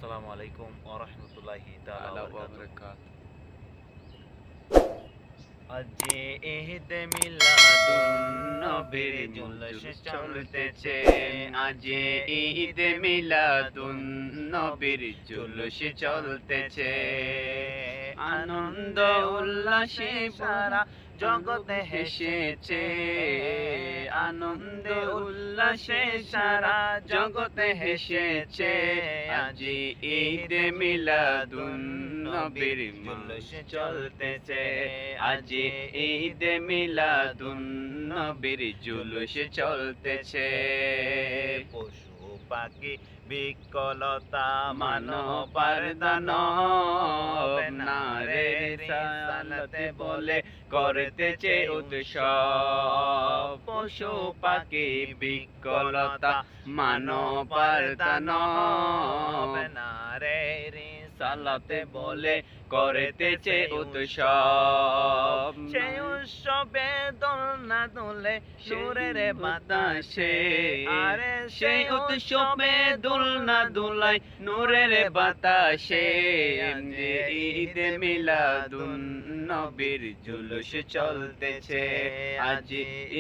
আসসালামু আলাইকুম ওয়া রাহমাতুল্লাহি তাআলা ওয়া বারাকাতুহু। আজ ঈদ মিলাদুন নবীর জুলুস চলতেছে, আজ ঈদ মিলাদুন নবীর জুলুস চলতেছে। আনন্দ উল্লাসে সারা জগতে হেসেছে, আনন্দ উল্লাসে সারা জগতে হেসেছে। আজ ঈদ মিলাদুন নবীর জুলুস চলতেছে, আজ ঈদ মিলাদুন নবীর জুলুস চলতেছে। পশু পাখি বিকলতা মানবার দানব নারীর রিসালাতে বলে করতেছে উৎসব। পশু পাখি বিকলতা মানবার দানব নারীর রিসালাতে বলে করতেছে উৎসব। সেই উৎসবে দোলনা দোলে সুরের বাতাসে, আরে সেই উৎসবে দোলনা দোলায় নূরের বাতাসে। ঈদ মিলাদুন নবীর জুলুস চলতেছে, আজ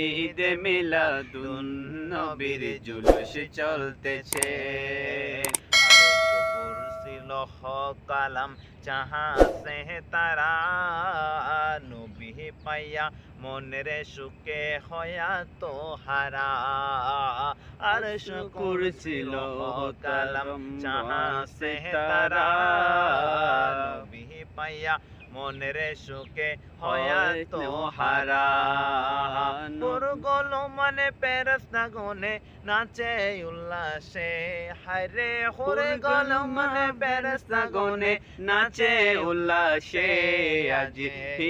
ঈদ মিলাদুন নবীর জুলুস চলতেছে। লহ কালাম যাহা সে তারা নবী পাইয়া মনের সুখে হয়া তো হারা। আর শুকুর ছিল কালাম যাহা সে তারা নবী পাইয়া মনের সুখে হয়া তো হারা। পুরগল মানে পেরস্তা গনে নাচে উল্লাসে, হায়রে হরে গল মানে বেরেস্তা গনে নাচে উল্লাসে। আজ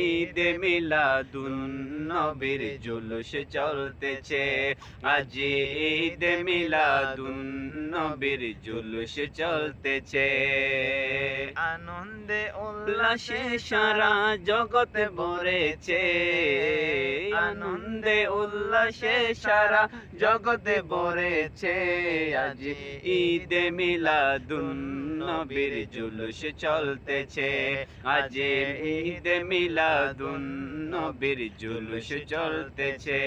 ঈদ মিলাদুন নবীর জুলুস চলতেছে, আজ ঈদ মিলাদুন নবীর জুলুস চলতেছে। আনন্দে উল্লাসে সারা জগতে ভরেছে, আনন্দে উল্লাসে সারা জগতে ভরেছে। আজ ঈদ মিলাদুন নবীর জুলুস চলতেছে, আজ ঈদ মিলাদুন নবীর জুলুস চলতেছে।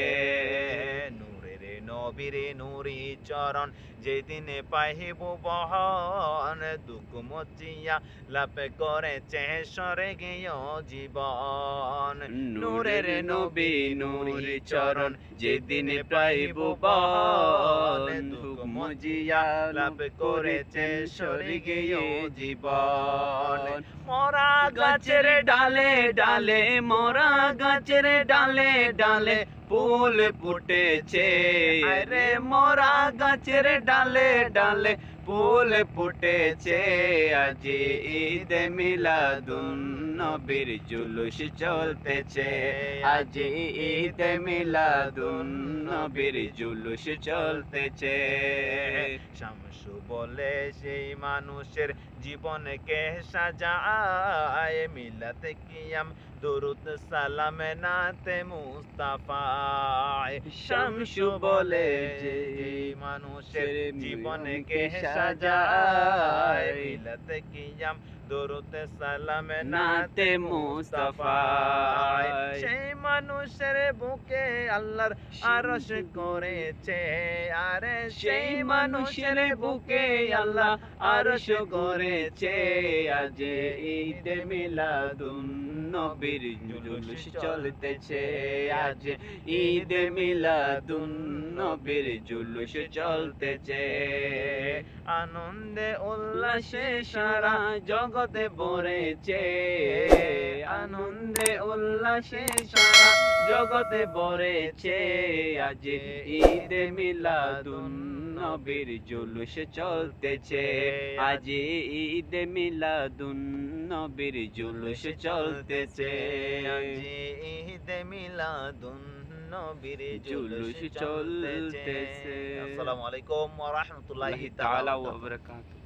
নূরের নবীর নুরি চরণ যেদিনে পাইব বহন, দুঃখ মচিয়া লাভ করেছে স্বর্গীয় জীবন। নূরের নবী নুরি চরণ যেদিন পাইব বহন, দুঃখ মজিয়া লাভ করেছে স্বর্গীয় জীবন। মরা গাছের ডালে ডালে, মরা গাছের ডালে ডালে ফুল ফুটেছে, আরে মরা গাছের ডালে ডালে ফুল ফুটেছে। আজ ঈদ মিলাদুন নবীর জুলুস চলতেছে, আজ ঈদ মিলাদুন নবীর জুলুস চলতেছে। শামসু বলে সেই মানুষের জীবনকে সাজায়, মিলাতে কিয়াম দুরুদ সালাম নাতে মুস্তাফায়। শামসু বলে যে মানুষের জীবনকে সাজায়, মিলাতে কিয়াম দুরুদ সালাম নাতে মুস্তাফায়। সেই মানুষের বুকে আল্লাহর আরশ করেছে, আরে সেই মানুষের বুকে আল্লাহ আরশ করেছে। আজ ঈদ মিলাদুন নবীর জুলুস চলতেছে, আজ ঈদ মিলাদুন নবীর জুলুস চলতেছে। আনন্দে উল্লাসে সারা জগতে ভরেছে, আনন্দে উল্লাসে সারা জগতে ভরেছে। আজ ঈদ মিলাদুন নবীর জুলুস চলতেছে, আজ ঈদ মিলাদুন নবীর জুলুস চলতেছে। আজ ঈদ মিলাদুন নবীর জুলুস চলতেছে। আসসালামু আলাইকুম ওয়া রাহমাতুল্লাহি তাআলা ওয়া বারাকাতুহু।